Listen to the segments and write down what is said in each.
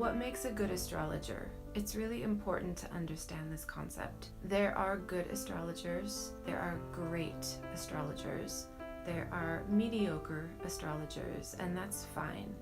What makes a good astrologer? It's really important to understand this concept. There are good astrologers, there are great astrologers, there are mediocre astrologers, and that's fine.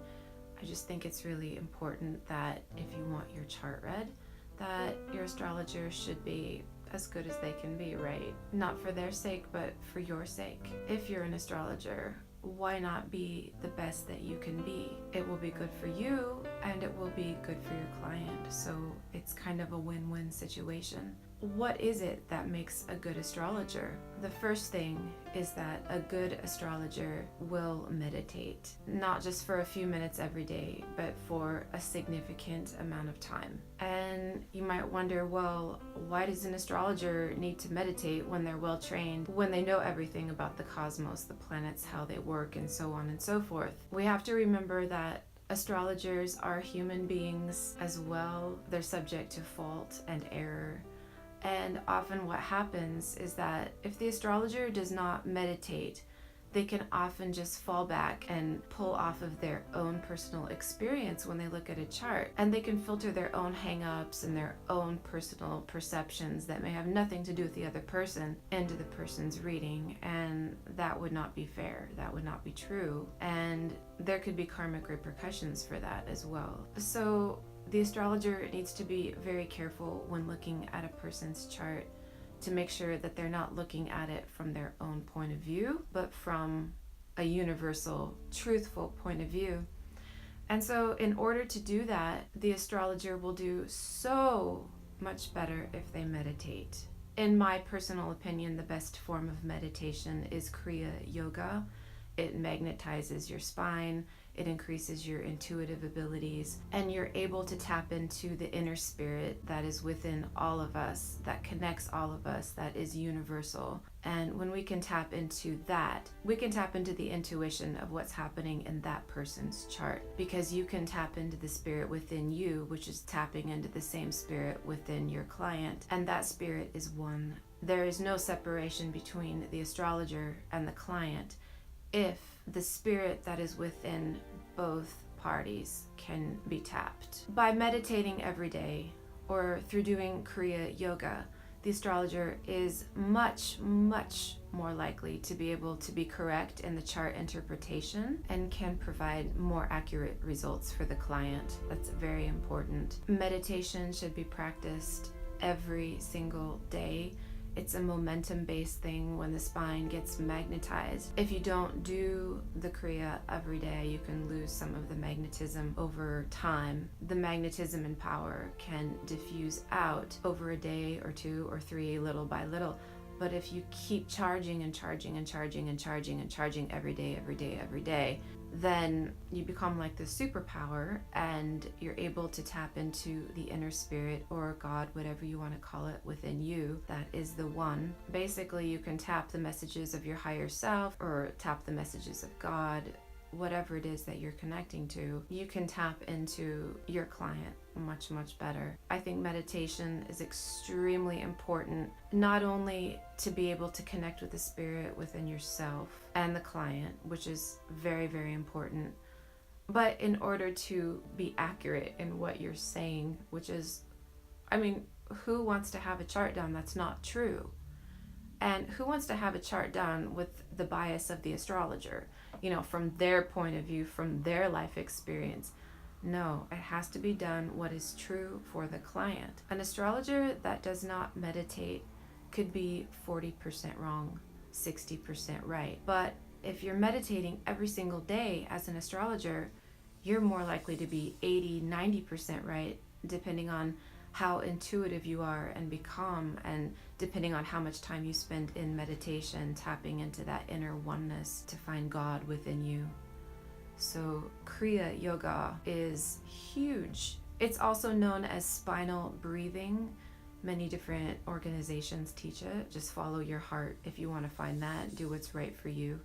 I just think it's really important that if you want your chart read, that your astrologer should be as good as they can be, right? Not for their sake, but for your sake. If you're an astrologer, why not be the best that you can be? It will be good for you and it will be good for your client. So it's kind of a win-win situation. What is it that makes a good astrologer? The first thing is that a good astrologer will meditate, not just for a few minutes every day, but for a significant amount of time. And you might wonder, well, why does an astrologer need to meditate when they're well trained, when they know everything about the cosmos, the planets, how they work, and so on and so forth? We have to remember that astrologers are human beings as well. They're subject to fault and error. And often what happens is that if the astrologer does not meditate, they can often just fall back and pull off of their own personal experience when they look at a chart. And they can filter their own hang-ups and their own personal perceptions that may have nothing to do with the other person into the person's reading. And that would not be fair. That would not be true. And there could be karmic repercussions for that as well. So the astrologer needs to be very careful when looking at a person's chart to make sure that they're not looking at it from their own point of view, but from a universal, truthful point of view. And so in order to do that, the astrologer will do so much better if they meditate. In my personal opinion, the best form of meditation is Kriya Yoga. It magnetizes your spine, it increases your intuitive abilities, and you're able to tap into the inner spirit that is within all of us, that connects all of us, that is universal. And when we can tap into that, we can tap into the intuition of what's happening in that person's chart, because you can tap into the spirit within you, which is tapping into the same spirit within your client, and that spirit is one. There is no separation between the astrologer and the client if the spirit that is within both parties can be tapped. By meditating every day or through doing Kriya Yoga, the astrologer is much, much more likely to be able to be correct in the chart interpretation and can provide more accurate results for the client. That's very important. Meditation should be practiced every single day. It's a momentum-based thing when the spine gets magnetized. If you don't do the Kriya every day, you can lose some of the magnetism over time. The magnetism and power can diffuse out over a day or two or three, little by little. But if you keep charging and charging and charging and charging and charging every day, then you become like the superpower and you're able to tap into the inner spirit or God, whatever you want to call it, within you. That is the one. Basically, you can tap the messages of your higher self or tap the messages of God, whatever it is that you're connecting to. You can tap into your client much, much better. I think meditation is extremely important, not only to be able to connect with the spirit within yourself and the client, which is very, very important, but in order to be accurate in what you're saying, which is, who wants to have a chart done that's not true? And who wants to have a chart done with the bias of the astrologer, from their point of view, from their life experience? No, it has to be done what is true for the client. An astrologer that does not meditate could be 40% wrong, 60% right. But if you're meditating every single day as an astrologer, you're more likely to be 80, 90% right, depending on how intuitive you are and become, and depending on how much time you spend in meditation, tapping into that inner oneness to find God within you. So Kriya Yoga is huge. It's also known as spinal breathing. Many different organizations teach it. Just follow your heart if you want to find that. Do what's right for you.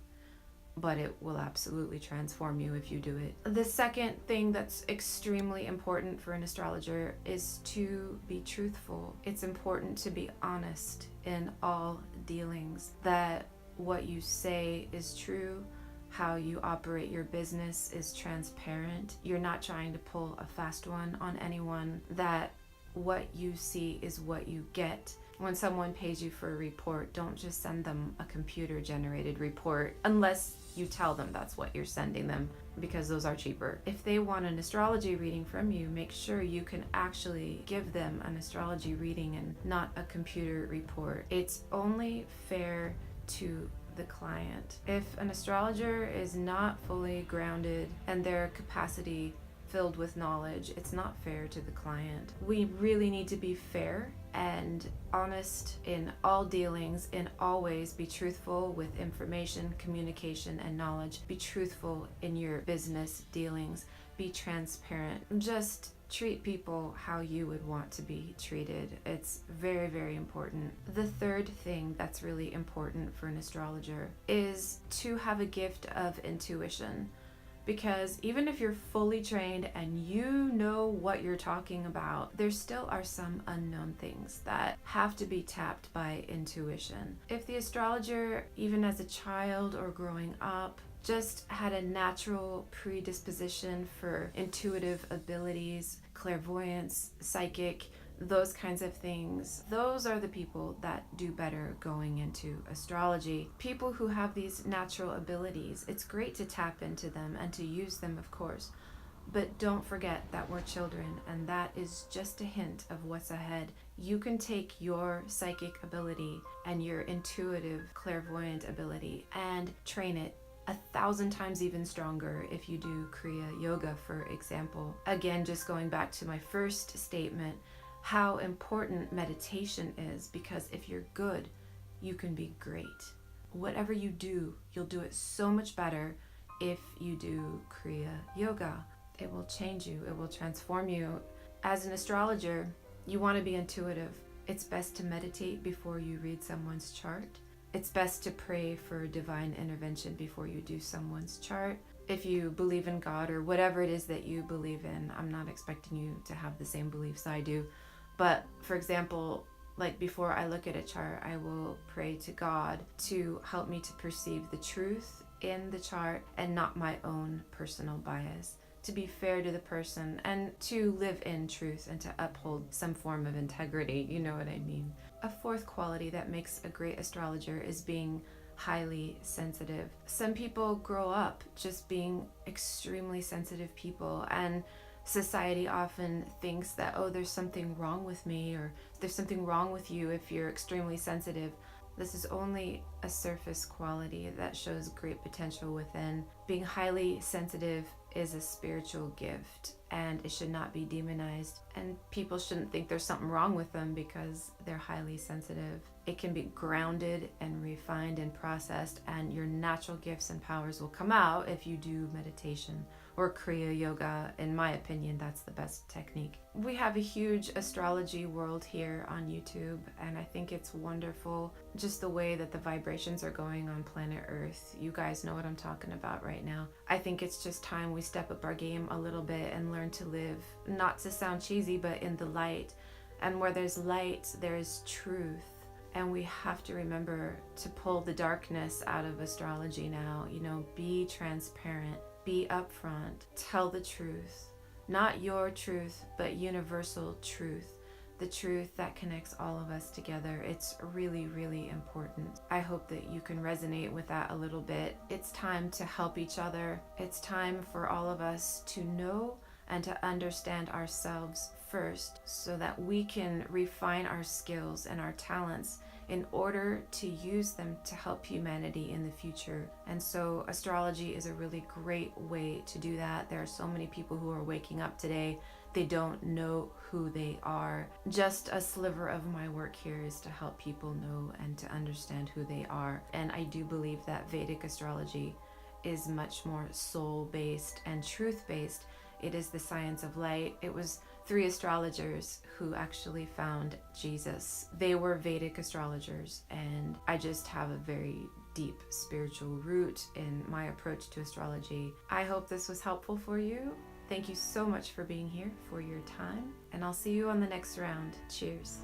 But it will absolutely transform you if you do it. The second thing that's extremely important for an astrologer is to be truthful. It's important to be honest in all dealings, that what you say is true, how you operate your business is transparent. You're not trying to pull a fast one on anyone, that what you see is what you get. When someone pays you for a report, don't just send them a computer generated report unless you tell them that's what you're sending them, because those are cheaper. If they want an astrology reading from you, make sure you can actually give them an astrology reading and not a computer report. It's only fair to the client. If an astrologer is not fully grounded and their capacity filled with knowledge, it's not fair to the client. We really need to be fair and honest in all dealings, in all ways. Be truthful with information, communication, and knowledge. Be truthful in your business dealings. Be transparent. Just treat people how you would want to be treated. It's very, very important. The third thing that's really important for an astrologer is to have a gift of intuition. Because even if you're fully trained and you know what you're talking about, there still are some unknown things that have to be tapped by intuition. If the astrologer, even as a child or growing up, just had a natural predisposition for intuitive abilities, clairvoyance, psychic, those kinds of things, those are the people that do better going into astrology. People who have these natural abilities, it's great to tap into them and to use them, of course, but don't forget that we're children, and that is just a hint of what's ahead. You can take your psychic ability and your intuitive clairvoyant ability and train it 1,000 times even stronger if you do Kriya Yoga, for example. Again, just going back to my first statement, how important meditation is, because if you're good, you can be great. Whatever you do, you'll do it so much better if you do Kriya Yoga. It will change you. It will transform you. As an astrologer, you want to be intuitive. It's best to meditate before you read someone's chart. It's best to pray for divine intervention before you do someone's chart. If you believe in God or whatever it is that you believe in, I'm not expecting you to have the same beliefs I do. But for example, like before I look at a chart, I will pray to God to help me to perceive the truth in the chart and not my own personal bias, to be fair to the person and to live in truth and to uphold some form of integrity, you know what I mean. A fourth quality that makes a great astrologer is being highly sensitive. Some people grow up just being extremely sensitive people, and society often thinks that, oh, there's something wrong with me, or there's something wrong with you if you're extremely sensitive. This is only a surface quality that shows great potential within. Being highly sensitive is a spiritual gift, and it should not be demonized, and people shouldn't think there's something wrong with them because they're highly sensitive. It can be grounded and refined and processed, and your natural gifts and powers will come out if you do meditation or Kriya Yoga. In my opinion, that's the best technique. We have a huge astrology world here on YouTube, and I think it's wonderful just the way that the vibrations are going on planet Earth. You guys know what I'm talking about right now. I think it's just time we step up our game a little bit and learn to live, not to sound cheesy, but in the light. And where there's light, there is truth. And we have to remember to pull the darkness out of astrology now. You know, be transparent, be upfront, tell the truth. Not your truth, but universal truth. The truth that connects all of us together. It's really, really important. I hope that you can resonate with that a little bit. It's time to help each other. It's time for all of us to know and to understand ourselves first, so that we can refine our skills and our talents in order to use them to help humanity in the future. And so astrology is a really great way to do that. There are so many people who are waking up today. They don't know who they are. Just a sliver of my work here is to help people know and to understand who they are. And I do believe that Vedic astrology is much more soul-based and truth-based. It is the science of light. It was 3 astrologers who actually found Jesus. They were Vedic astrologers, and I just have a very deep spiritual root in my approach to astrology. I hope this was helpful for you. Thank you so much for being here, for your time, and I'll see you on the next round. Cheers.